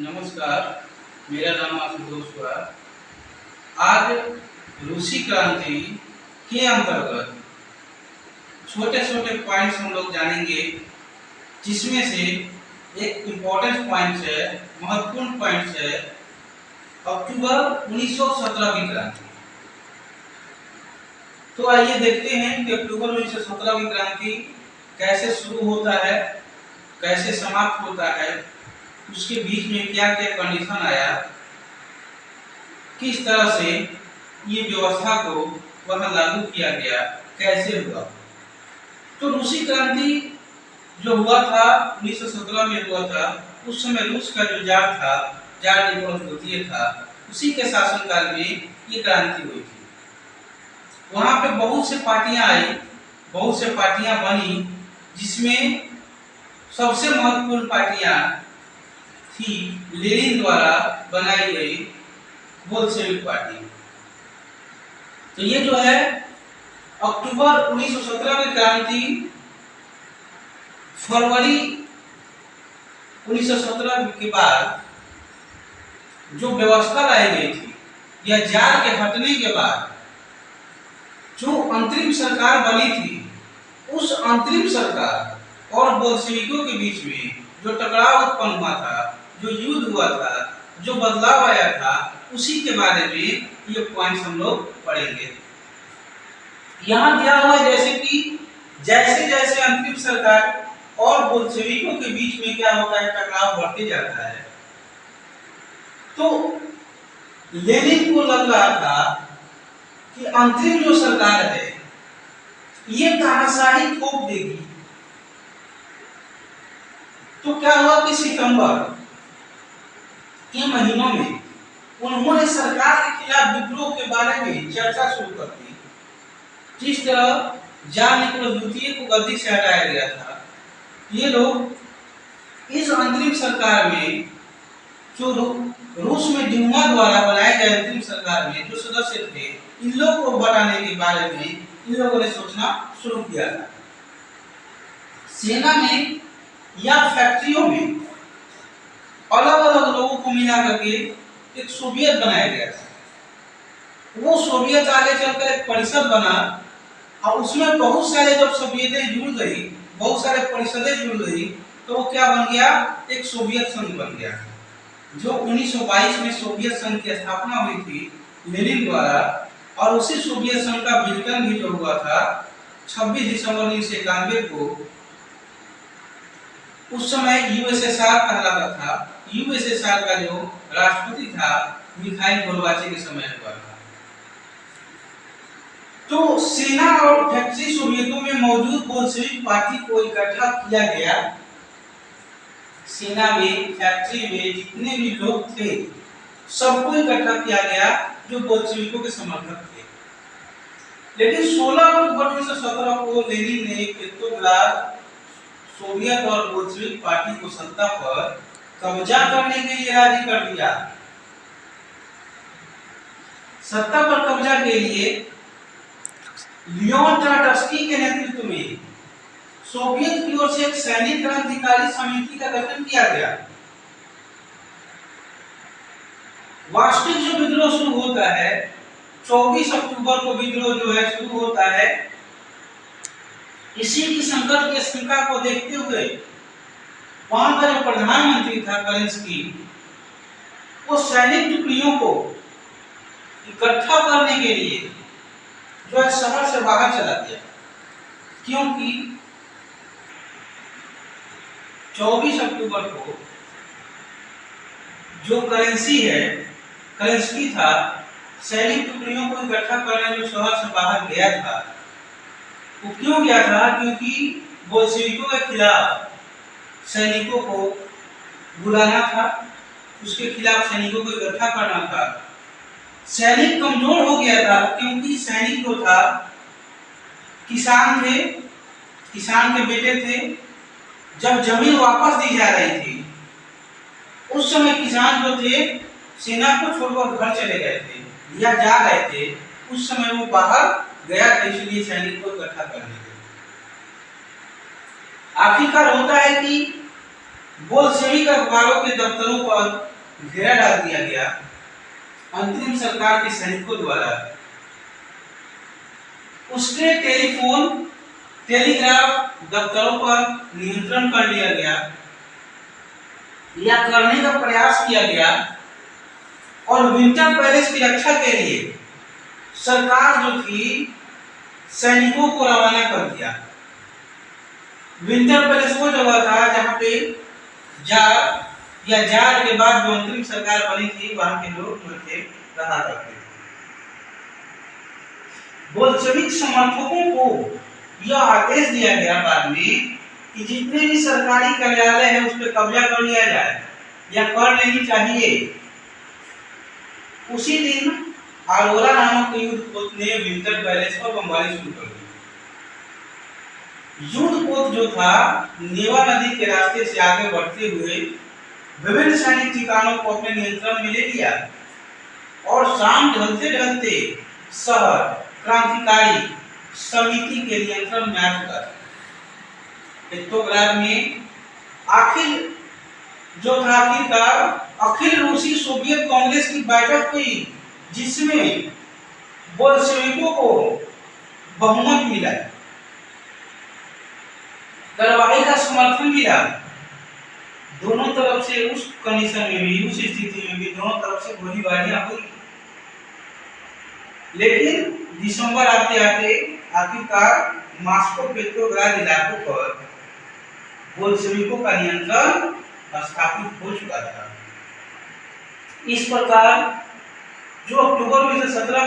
नमस्कार, मेरा नाम आशुतोष हुआ। आज रूसी क्रांति के अंतर्गत छोटे-छोटे पॉइंट्स हम लोग जानेंगे, जिसमें से एक इम्पोर्टेंट पॉइंट है, महत्वपूर्ण पॉइंट है, अक्टूबर 1917 की क्रांति। तो आइए देखते हैं कि अक्टूबर 1917 की क्रांति कैसे शुरू होता है, कैसे समाप्त होता है, उसके बीच में क्या-क्या कंडीशन आया, किस तरह से ये व्यवस्था को वहाँ लागू किया गया, कैसे हुआ। तो रूसी क्रांति जो हुआ था 1917 में हुआ था, उस समय रूस का जो जार था, जार निकोलस द्वितीय था, उसी के शासनकाल में ये क्रांति हुई थी। वहाँ पे बहुत से पार्टियां आई, बहुत से पार्टियां बनी, जिसमें सबसे महत्वपूर्ण पार्टियां थी लेनिन द्वारा बनाई गई बोल्शेविक पार्टी। तो ये जो है अक्टूबर 1917 की क्रांति फरवरी 1917 के बाद जो व्यवस्था लाई गई थी, या जार के हटने के बाद जो अंतरिम सरकार बनी थी, उस अंतरिम सरकार और बोल्शेविकों के बीच में जो टकराव उत्पन्न हुआ था, जो युद्ध हुआ था, जो बदलाव आया था, उसी के बारे में ये पॉइंट्स हम लोग पढ़ेंगे। यहाँ दिया हुआ जैसे कि जैसे जैसे अंतरिम सरकार और बोल्शेविकों के बीच में क्या होता है, टकराव बढ़ते जाता है। तो लेनिन को लग रहा था कि अंतरिम जो सरकार है ये तानाशाही थोप देगी। तो क्या हुआ कि सितंबर के महीनों में उन्होंने सरकार के खिलाफ विद्रोह के बारे में चर्चा शुरू कर दी। जिस तरह जार निकोलस द्वितीय को गद्दी से हटाया गया था, ये लोग इस अंतरिम सरकार में जो रूस में ड्यूमा द्वारा बनाए गए अंतरिम सरकार में जो सदस्य थे, इन लोगों को हटाने के बारे में इन लोगों ने सोचना शुरू किया था। सेना में या फैक्ट्रियों में अलग अलग लोगों को मिला करके एक सोवियत बनाया गया था। वो सोवियत आगे चलकर एक परिषद बना, और उसमें बहुत सारे जब सोवियतें जुड़ गई, बहुत सारे परिषदें जुड़ गई, तो वो क्या बन गया, एक सोवियत संघ बन गया। जो 1922 में सोवियत संघ की स्थापना हुई थी लेनिन द्वारा, और उसी सोवियत संघ का विघटन भी जो हुआ था 26 दिसंबर 1991 को, उस समय यूएसएसआर कहलाता था। यूएसएसआर का जो राष्ट्रपति था मिखाइल गोर्बाचेव के समय हुआ था। तो सेना और फैक्ट्री सोवियतों में मौजूद बोल्शेविक पार्टी को इकट्ठा किया गया। सेना में, फैक्ट्री में जितने भी लोग थे, सबको इकट्ठा किया गया जो बोल्शेविकों के समर्थक थे। लेकिन 16 अक्टूबर 1917 को लेनिन ने पेट्रोग्राद सोवियत और बोल्शेविक पार्टी को सत्ता पर कब्जा करने के लिए राजी कर दिया। सत्ता पर कब्जा के लिए लियोन ट्रोट्स्की के नेतृत्व में सोवियत की ओर से एक सैनिक क्रांतिकारी समिति का गठन किया गया। वास्तविक जो विद्रोह शुरू होता है 24 अक्टूबर को, विद्रोह जो है शुरू होता है। इसी की संकट की आशंका को देखते हुए वहां का जो प्रधानमंत्री था केरेंस्की, वो सैनिक टुकड़ियों को इकट्ठा करने के लिए जो है शहर से बाहर चला गया, क्योंकि 24 अक्टूबर को जो केरेंस्की था, सैनिक टुकड़ियों को इकट्ठा करने जो शहर से बाहर गया था। वो क्यों गया था? क्योंकि बोल्शेविकों के खिलाफ सैनिकों को बुलाना था, उसके खिलाफ सैनिकों को इकट्ठा करना था। सैनिक कमजोर हो गया था, क्योंकि सैनिक जो था किसान थे, किसान के बेटे थे। जब जमीन वापस दी जा रही थी, उस समय किसान जो थे सेना को छोड़कर घर चले गए थे या जा रहे थे। उस समय वो बाहर गया था, इसलिए सैनिक को इकट्ठा करने के। आखिरकार होता है कि बोल्शेविक अखबारों के दफ्तरों पर घेरा डाल दिया गया। अंतरिम सरकार के सैनिकों द्वारा उसके टेलीफोन टेलीग्राफ दफ्तरों पर नियंत्रण कर लिया गया या करने का प्रयास किया गया और विंटर पैलेस की रक्षा के लिए सरकार जो थी सैनिकों को रवाना कर दिया। विंटर पैलेस वो जगह था जहां पे जार के बाद जो अंतरिम सरकार बनी थी वहां के लोग जो थे रहा करते थे। बोल्शेविक समर्थकों को यह आदेश दिया गया बाद में कि जितने भी सरकारी कार्यालय है उस पर कब्जा कर लिया जाए या कर लेनी चाहिए। उसी दिन अरोरा नामक युद्धपोत ने विंटर पैलेस पर बमबारी शुरू कर दी। युद्धपोत जो था नेवा नदी के रास्ते से आगे बढ़ते हुए विभिन्न सैनिक ठिकानों को अपने नियंत्रण में ले लिया और शाम ढलते ढलते शहर क्रांतिकारी समिति के नियंत्रण में आ चुका था। पेट्रोग्राद में आखिरकार अखिल रूसी सोवियत कांग्रेस की बैठक हुई जिसमें बोल्शेविकों को बहुमत मिला, कार्रवाई का समर्थन मिला। दोनों तरफ से उस कंडीशन में भी, उस स्थिति में भी दोनों तरफ से गोलीबारियां हुई, लेकिन दिसंबर आते आते आखिरकार मॉस्को पेट्रोग्राद इलाकों पर बोल्शेविकों का नियंत्रण स्थापित हो चुका था। इस प्रकार जो अक्टूबर 1917